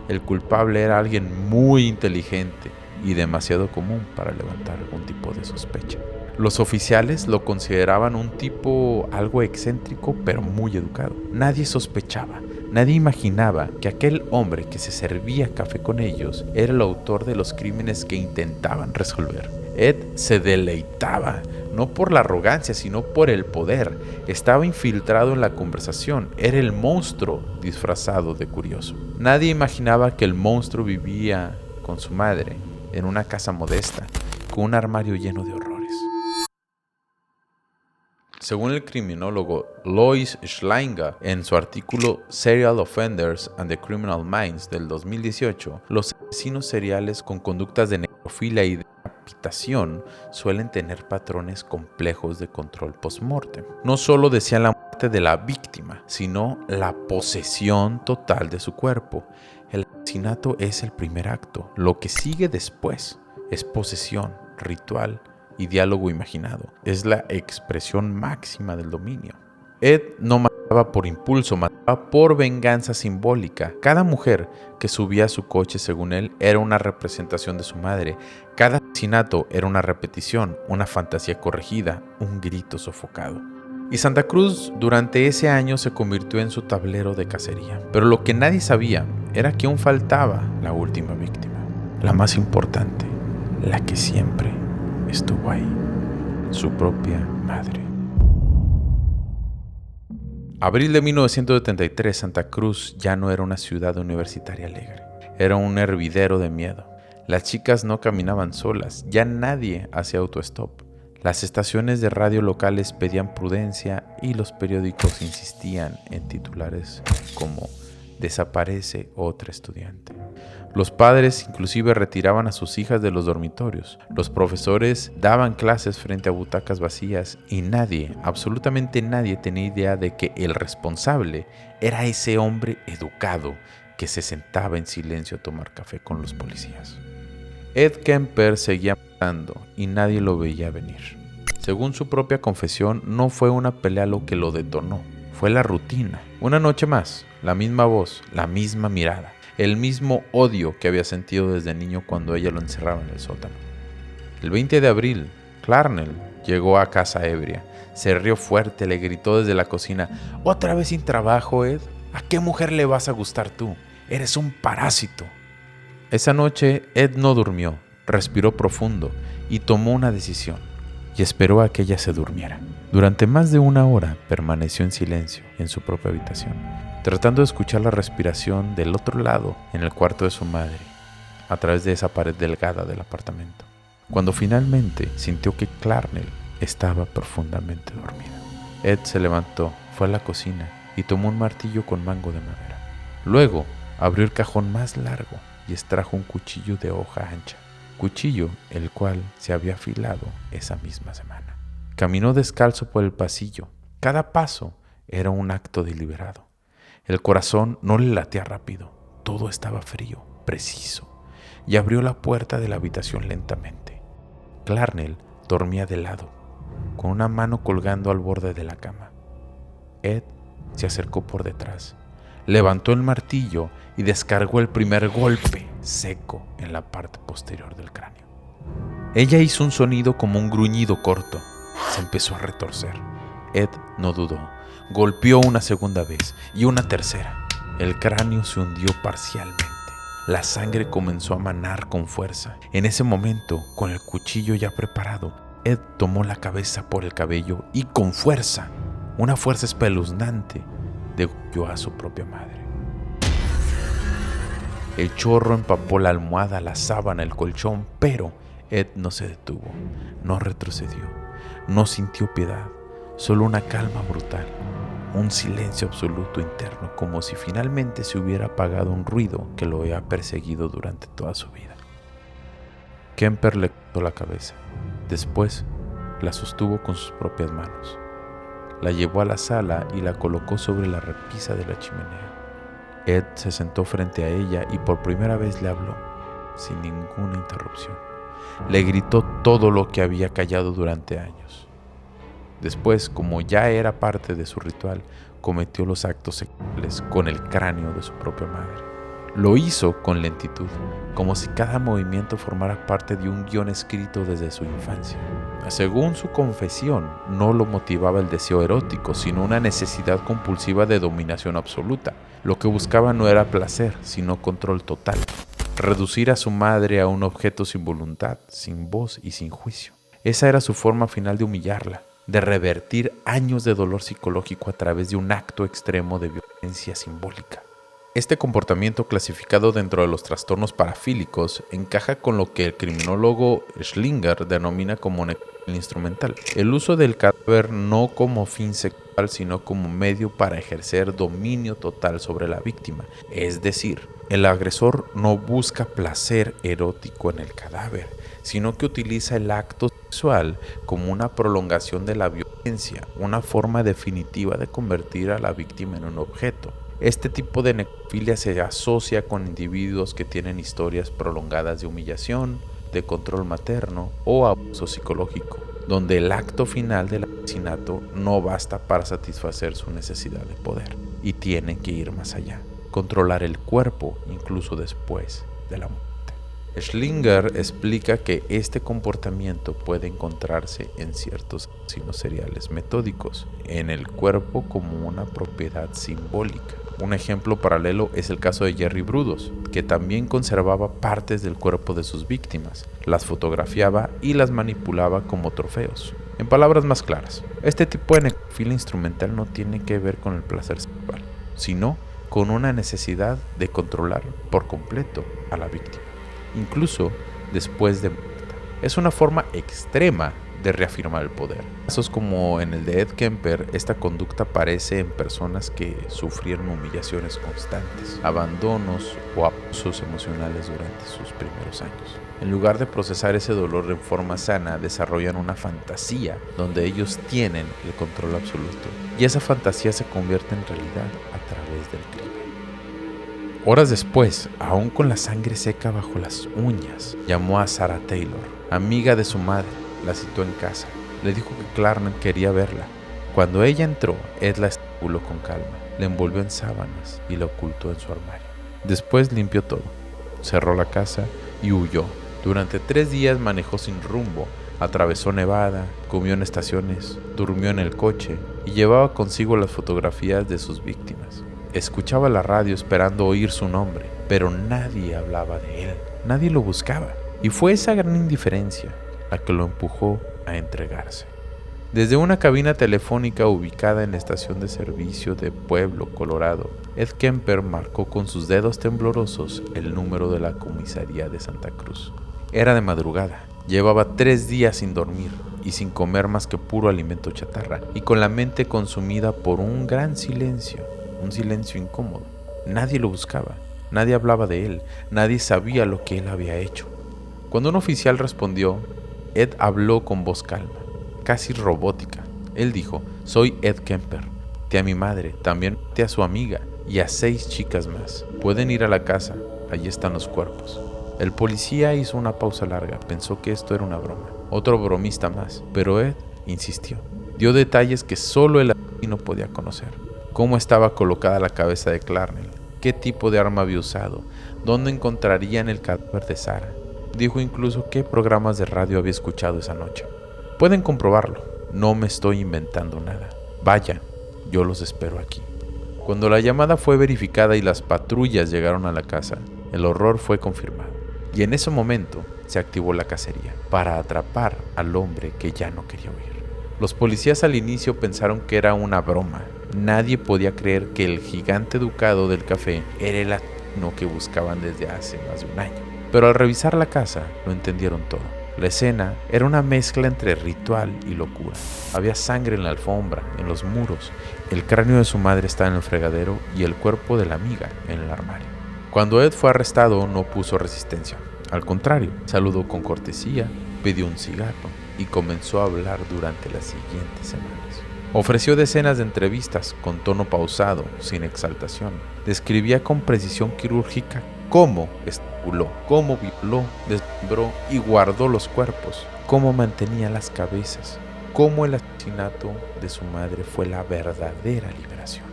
el culpable era alguien muy inteligente y demasiado común para levantar algún tipo de sospecha. Los oficiales lo consideraban un tipo algo excéntrico pero muy educado. Nadie sospechaba. Nadie imaginaba que aquel hombre que se servía café con ellos era el autor de los crímenes que intentaban resolver. Ed se deleitaba, no por la arrogancia, sino por el poder. Estaba infiltrado en la conversación, era el monstruo disfrazado de curioso. Nadie imaginaba que el monstruo vivía con su madre en una casa modesta, con un armario lleno de horrores. Según el criminólogo Lois Schleinger, en su artículo Serial Offenders and the Criminal Minds del 2018, los asesinos seriales con conductas de necrofilia y decapitación suelen tener patrones complejos de control post-mortem. No solo desean la muerte de la víctima, sino la posesión total de su cuerpo. El asesinato es el primer acto. Lo que sigue después es posesión, ritual y diálogo imaginado. Es la expresión máxima del dominio. Ed no mataba por impulso, mataba por venganza simbólica. Cada mujer que subía a su coche, según él, era una representación de su madre. Cada asesinato era una repetición, una fantasía corregida, un grito sofocado. Y Santa Cruz durante ese año se convirtió en su tablero de cacería. Pero lo que nadie sabía era que aún faltaba la última víctima, la más importante, la que siempre estuvo ahí, su propia madre. Abril de 1973, Santa Cruz ya no era una ciudad universitaria alegre, era un hervidero de miedo. Las chicas no caminaban solas, ya nadie hacía autostop. Las estaciones de radio locales pedían prudencia y los periódicos insistían en titulares como "Desaparece otra estudiante". Los padres inclusive retiraban a sus hijas de los dormitorios. Los profesores daban clases frente a butacas vacías y nadie, absolutamente nadie, tenía idea de que el responsable era ese hombre educado que se sentaba en silencio a tomar café con los policías. Ed Kemper seguía matando y nadie lo veía venir. Según su propia confesión, no fue una pelea lo que lo detonó, fue la rutina. Una noche más, la misma voz, la misma mirada. El mismo odio que había sentido desde niño cuando ella lo encerraba en el sótano. El 20 de abril, Clarnell llegó a casa ebria. Se rió fuerte, le gritó desde la cocina: "¿Otra vez sin trabajo, Ed? ¿A qué mujer le vas a gustar tú? Eres un parásito". Esa noche, Ed no durmió, respiró profundo y tomó una decisión. Y esperó a que ella se durmiera. Durante más de una hora permaneció en silencio en su propia habitación, tratando de escuchar la respiración del otro lado en el cuarto de su madre, a través de esa pared delgada del apartamento. Cuando finalmente sintió que Clarnell estaba profundamente dormida, Ed se levantó, fue a la cocina y tomó un martillo con mango de madera. Luego abrió el cajón más largo y extrajo un cuchillo de hoja ancha, cuchillo el cual se había afilado esa misma semana. Caminó descalzo por el pasillo. Cada paso era un acto deliberado. El corazón no le latía rápido, todo estaba frío, preciso, y abrió la puerta de la habitación lentamente. Clarnell dormía de lado, con una mano colgando al borde de la cama. Ed se acercó por detrás, levantó el martillo y descargó el primer golpe seco en la parte posterior del cráneo. Ella hizo un sonido como un gruñido corto. Se empezó a retorcer. Ed no dudó. Golpeó una segunda vez y una tercera. El cráneo se hundió parcialmente. La sangre comenzó a manar con fuerza. En ese momento, con el cuchillo ya preparado, Ed tomó la cabeza por el cabello y con fuerza, una fuerza espeluznante, degolló a su propia madre. El chorro empapó la almohada, la sábana, el colchón, pero Ed no se detuvo, no retrocedió, no sintió piedad, solo una calma brutal, un silencio absoluto interno, como si finalmente se hubiera apagado un ruido que lo había perseguido durante toda su vida. Kemper le cortó la cabeza, después la sostuvo con sus propias manos. La llevó a la sala y la colocó sobre la repisa de la chimenea. Ed se sentó frente a ella y por primera vez le habló, sin ninguna interrupción. Le gritó todo lo que había callado durante años. Después, como ya era parte de su ritual, cometió los actos sexuales con el cráneo de su propia madre. Lo hizo con lentitud, como si cada movimiento formara parte de un guión escrito desde su infancia. Según su confesión, no lo motivaba el deseo erótico, sino una necesidad compulsiva de dominación absoluta. Lo que buscaba no era placer, sino control total. Reducir a su madre a un objeto sin voluntad, sin voz y sin juicio. Esa era su forma final de humillarla, de revertir años de dolor psicológico a través de un acto extremo de violencia simbólica. Este comportamiento, clasificado dentro de los trastornos parafílicos, encaja con lo que el criminólogo Schlinger denomina como necrofilia instrumental. El uso del cadáver no como fin sexual, sino como medio para ejercer dominio total sobre la víctima. Es decir, el agresor no busca placer erótico en el cadáver, sino que utiliza el acto sexual como una prolongación de la violencia, una forma definitiva de convertir a la víctima en un objeto. Este tipo de necrofilia se asocia con individuos que tienen historias prolongadas de humillación, de control materno o abuso psicológico, donde el acto final del asesinato no basta para satisfacer su necesidad de poder y tienen que ir más allá, controlar el cuerpo incluso después de la muerte. Schlinger explica que este comportamiento puede encontrarse en ciertos asesinos seriales metódicos, en el cuerpo como una propiedad simbólica. Un ejemplo paralelo es el caso de Jerry Brudos, que también conservaba partes del cuerpo de sus víctimas, las fotografiaba y las manipulaba como trofeos. En palabras más claras, este tipo de necrofilia instrumental no tiene que ver con el placer sexual, sino con una necesidad de controlar por completo a la víctima, incluso después de muerta. Es una forma extrema de reafirmar el poder. En casos como en el de Ed Kemper, esta conducta aparece en personas que sufrieron humillaciones constantes, abandonos o abusos emocionales durante sus primeros años. En lugar de procesar ese dolor de forma sana, desarrollan una fantasía donde ellos tienen el control absoluto, y esa fantasía se convierte en realidad a través del crimen. Horas después, aún con la sangre seca bajo las uñas, llamó a Sarah Taylor, amiga de su madre. La citó en casa. Le dijo que Clarnell quería verla. Cuando ella entró, Ed la estranguló con calma, le envolvió en sábanas y la ocultó en su armario. Después limpió todo, cerró la casa y huyó. Durante 3 días manejó sin rumbo, atravesó Nevada, comió en estaciones, durmió en el coche y llevaba consigo las fotografías de sus víctimas. Escuchaba la radio esperando oír su nombre, pero nadie hablaba de él, nadie lo buscaba. Y fue esa gran indiferencia la que lo empujó a entregarse. Desde una cabina telefónica ubicada en la estación de servicio de Pueblo, Colorado, Ed Kemper marcó con sus dedos temblorosos el número de la comisaría de Santa Cruz. Era de madrugada, llevaba 3 días sin dormir y sin comer más que puro alimento chatarra, y con la mente consumida por un gran silencio, un silencio incómodo. Nadie lo buscaba, nadie hablaba de él, nadie sabía lo que él había hecho. Cuando un oficial respondió, Ed habló con voz calma, casi robótica. Él dijo: «Soy Ed Kemper. Maté a mi madre, también maté a su amiga y a 6 chicas más. Pueden ir a la casa, allí están los cuerpos». El policía hizo una pausa larga, pensó que esto era una broma, otro bromista más, pero Ed insistió. Dio detalles que solo el asesino podía conocer: cómo estaba colocada la cabeza de Clarnell, qué tipo de arma había usado, dónde encontrarían el cadáver de Sarah. Dijo incluso qué programas de radio había escuchado esa noche. Pueden comprobarlo, no me estoy inventando nada. Vayan, yo los espero aquí. Cuando la llamada fue verificada y las patrullas llegaron a la casa, el horror fue confirmado. Y en ese momento se activó la cacería para atrapar al hombre que ya no quería huir. Los policías al inicio pensaron que era una broma. Nadie podía creer que el gigante ducado del café era el asesino que buscaban desde hace más de un año. Pero al revisar la casa lo entendieron todo. La escena era una mezcla entre ritual y locura. Había sangre en la alfombra, en los muros, el cráneo de su madre estaba en el fregadero y el cuerpo de la amiga en el armario. Cuando Ed fue arrestado no puso resistencia. Al contrario, saludó con cortesía, pidió un cigarro y comenzó a hablar durante las siguientes semanas. Ofreció decenas de entrevistas con tono pausado, sin exaltación. Describía con precisión quirúrgica cómo estranguló, cómo violó, desmembró y guardó los cuerpos, cómo mantenía las cabezas, cómo el asesinato de su madre fue la verdadera liberación.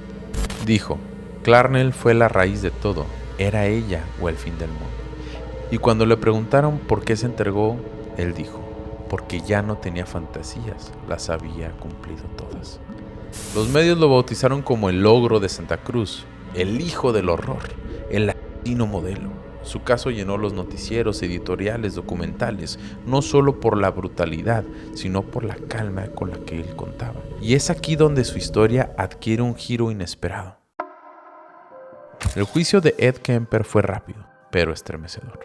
Dijo: Clarnell fue la raíz de todo, era ella o el fin del mundo. Y cuando le preguntaron por qué se entregó, él dijo: porque ya no tenía fantasías, las había cumplido todas. Los medios lo bautizaron como el ogro de Santa Cruz, el hijo del horror, el asesino modelo. Su caso llenó los noticieros, editoriales, documentales, no solo por la brutalidad, sino por la calma con la que él contaba. Y es aquí donde su historia adquiere un giro inesperado. El juicio de Ed Kemper fue rápido, pero estremecedor.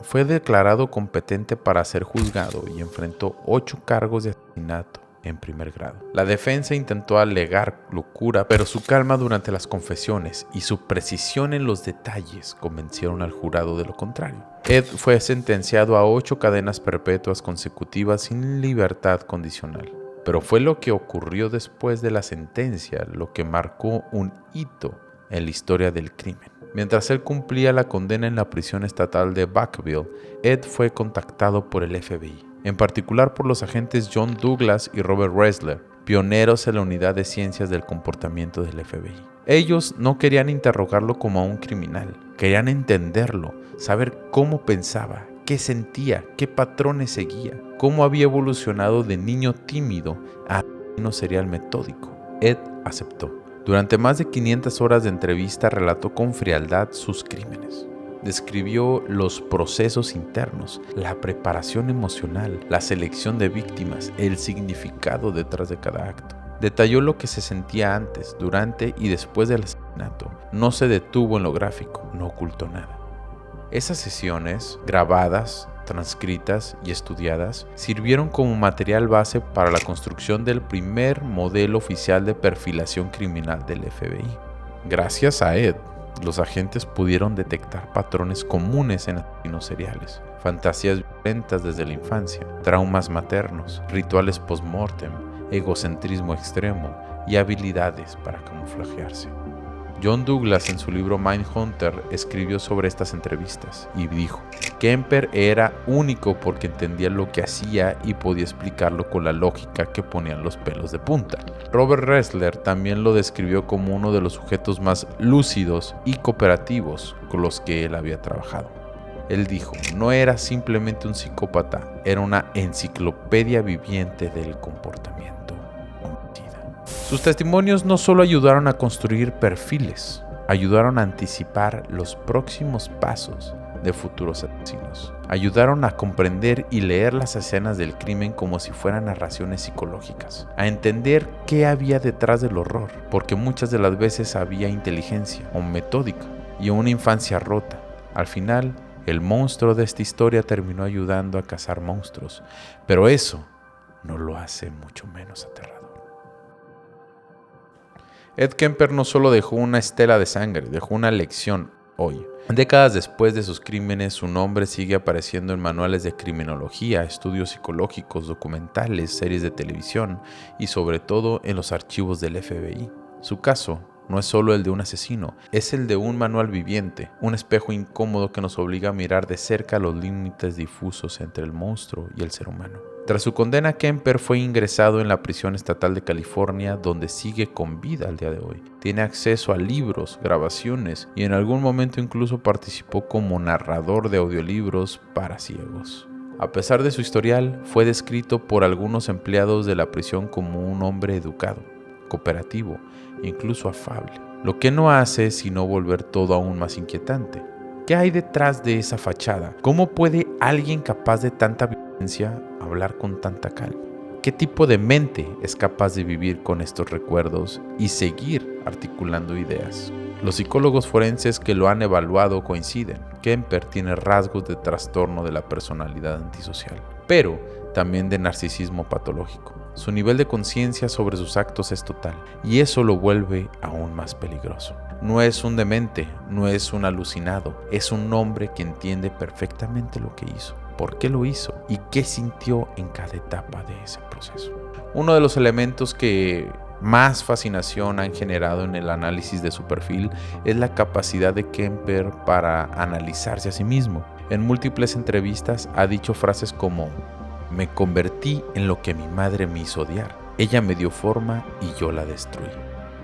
Fue declarado competente para ser juzgado y enfrentó 8 cargos de asesinato en primer grado. La defensa intentó alegar locura, pero su calma durante las confesiones y su precisión en los detalles convencieron al jurado de lo contrario. Ed fue sentenciado a 8 cadenas perpetuas consecutivas sin libertad condicional. Pero fue lo que ocurrió después de la sentencia lo que marcó un hito en la historia del crimen. Mientras él cumplía la condena en la prisión estatal de Vacaville, Ed fue contactado por el FBI, en particular por los agentes John Douglas y Robert Ressler, pioneros en la unidad de ciencias del comportamiento del FBI. Ellos no querían interrogarlo como a un criminal, querían entenderlo, saber cómo pensaba, qué sentía, qué patrones seguía, cómo había evolucionado de niño tímido a asesino serial metódico. Ed aceptó. Durante más de 500 horas de entrevista relató con frialdad sus crímenes. Describió los procesos internos, la preparación emocional, la selección de víctimas, el significado detrás de cada acto. Detalló lo que se sentía antes, durante y después del asesinato. No se detuvo en lo gráfico, no ocultó nada. Esas sesiones, grabadas, transcritas y estudiadas, sirvieron como material base para la construcción del primer modelo oficial de perfilación criminal del FBI. Gracias a Ed, los agentes pudieron detectar patrones comunes en asesinos seriales, fantasías violentas desde la infancia, traumas maternos, rituales post-mortem, egocentrismo extremo y habilidades para camuflajearse. John Douglas en su libro Mindhunter escribió sobre estas entrevistas y dijo: Kemper era único porque entendía lo que hacía y podía explicarlo con la lógica que ponían los pelos de punta. Robert Ressler también lo describió como uno de los sujetos más lúcidos y cooperativos con los que él había trabajado. Él dijo: no era simplemente un psicópata, era una enciclopedia viviente del comportamiento. Sus testimonios no solo ayudaron a construir perfiles, ayudaron a anticipar los próximos pasos de futuros asesinos. Ayudaron a comprender y leer las escenas del crimen como si fueran narraciones psicológicas, a entender qué había detrás del horror, porque muchas de las veces había inteligencia o metódica y una infancia rota. Al final, el monstruo de esta historia terminó ayudando a cazar monstruos, pero eso no lo hace mucho menos aterrador. Ed Kemper no solo dejó una estela de sangre, dejó una lección hoy. Décadas después de sus crímenes, su nombre sigue apareciendo en manuales de criminología, estudios psicológicos, documentales, series de televisión y sobre todo en los archivos del FBI. Su caso no es solo el de un asesino, es el de un manual viviente, un espejo incómodo que nos obliga a mirar de cerca los límites difusos entre el monstruo y el ser humano. Tras su condena, Kemper fue ingresado en la prisión estatal de California, donde sigue con vida al día de hoy. Tiene acceso a libros, grabaciones y en algún momento incluso participó como narrador de audiolibros para ciegos. A pesar de su historial, fue descrito por algunos empleados de la prisión como un hombre educado, cooperativo, incluso afable. Lo que no hace sino volver todo aún más inquietante. ¿Qué hay detrás de esa fachada? ¿Cómo puede alguien capaz de tanta violencia hablar con tanta calma? ¿Qué tipo de mente es capaz de vivir con estos recuerdos y seguir articulando ideas? Los psicólogos forenses que lo han evaluado coinciden. Kemper tiene rasgos de trastorno de la personalidad antisocial, pero también de narcisismo patológico. Su nivel de conciencia sobre sus actos es total, y eso lo vuelve aún más peligroso. No es un demente, no es un alucinado, es un hombre que entiende perfectamente lo que hizo, por qué lo hizo y qué sintió en cada etapa de ese proceso. Uno de los elementos que más fascinación han generado en el análisis de su perfil es la capacidad de Kemper para analizarse a sí mismo. En múltiples entrevistas ha dicho frases como: me convertí en lo que mi madre me hizo odiar. Ella me dio forma y yo la destruí.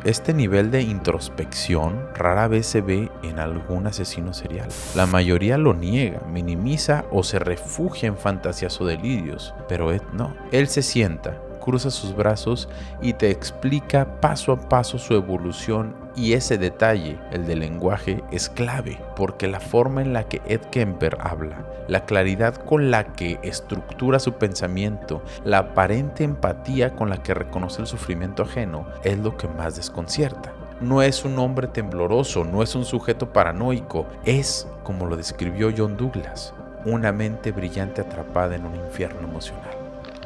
Este nivel de introspección rara vez se ve en algún asesino serial. La mayoría lo niega, minimiza o se refugia en fantasías o delirios, pero Ed no. Él se sienta, cruza sus brazos y te explica paso a paso su evolución, y ese detalle, el del lenguaje, es clave, porque la forma en la que Ed Kemper habla, la claridad con la que estructura su pensamiento, la aparente empatía con la que reconoce el sufrimiento ajeno, es lo que más desconcierta. No es un hombre tembloroso, no es un sujeto paranoico, es, como lo describió John Douglas, una mente brillante atrapada en un infierno emocional.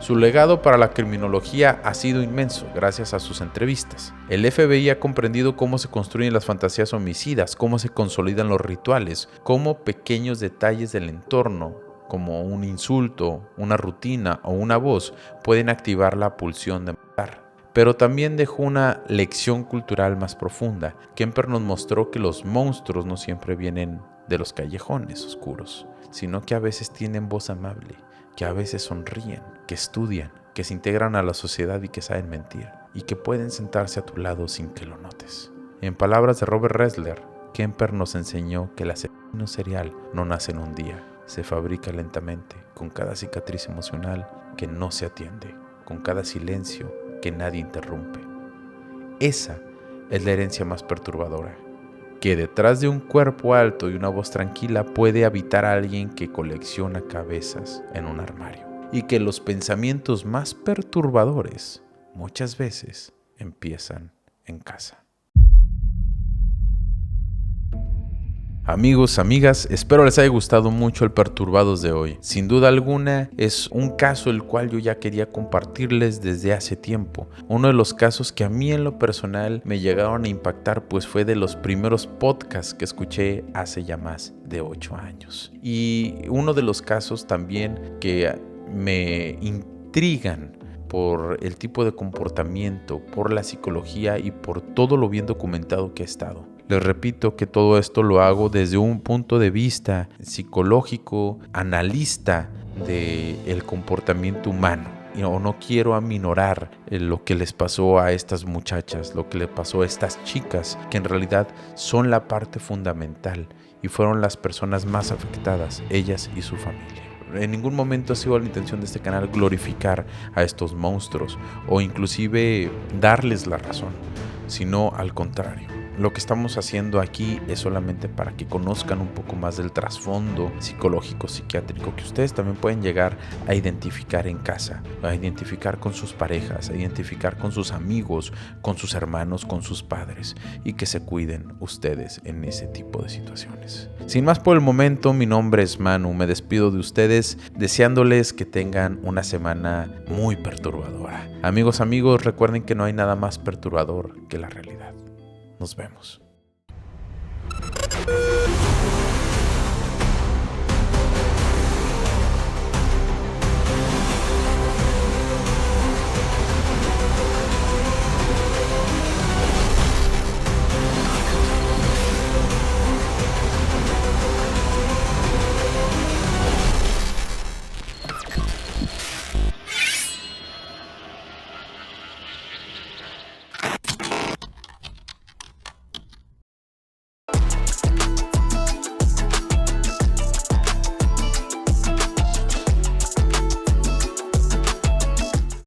Su legado para la criminología ha sido inmenso gracias a sus entrevistas. El FBI ha comprendido cómo se construyen las fantasías homicidas, cómo se consolidan los rituales, cómo pequeños detalles del entorno, como un insulto, una rutina o una voz, pueden activar la pulsión de matar. Pero también dejó una lección cultural más profunda. Kemper nos mostró que los monstruos no siempre vienen de los callejones oscuros, sino que a veces tienen voz amable, que a veces sonríen, que estudian, que se integran a la sociedad y que saben mentir, y que pueden sentarse a tu lado sin que lo notes. En palabras de Robert Ressler, Kemper nos enseñó que el asesino serial no nace en un día, se fabrica lentamente, con cada cicatriz emocional que no se atiende, con cada silencio que nadie interrumpe. Esa es la herencia más perturbadora, que detrás de un cuerpo alto y una voz tranquila puede habitar a alguien que colecciona cabezas en un armario, y que los pensamientos más perturbadores muchas veces empiezan en casa. Amigos, amigas, espero les haya gustado mucho el Perturbados de hoy. Sin duda alguna es un caso el cual yo ya quería compartirles desde hace tiempo. Uno de los casos que a mí en lo personal me llegaron a impactar, pues fue de los primeros podcasts que escuché hace ya más de 8 años. Y uno de los casos también que me intrigan por el tipo de comportamiento, por la psicología y por todo lo bien documentado que ha estado. Les repito que todo esto lo hago desde un punto de vista psicológico, analista del comportamiento humano. No quiero aminorar lo que les pasó a estas muchachas, lo que le pasó a estas chicas, que en realidad son la parte fundamental y fueron las personas más afectadas, ellas y su familia. En ningún momento ha sido la intención de este canal glorificar a estos monstruos o inclusive darles la razón, sino al contrario. Lo que estamos haciendo aquí es solamente para que conozcan un poco más del trasfondo psicológico, psiquiátrico, que ustedes también pueden llegar a identificar en casa, a identificar con sus parejas, a identificar con sus amigos, con sus hermanos, con sus padres, y que se cuiden ustedes en ese tipo de situaciones. Sin más por el momento, mi nombre es Manu, me despido de ustedes deseándoles que tengan una semana muy perturbadora. Amigos, recuerden que no hay nada más perturbador que la realidad. Nos vemos.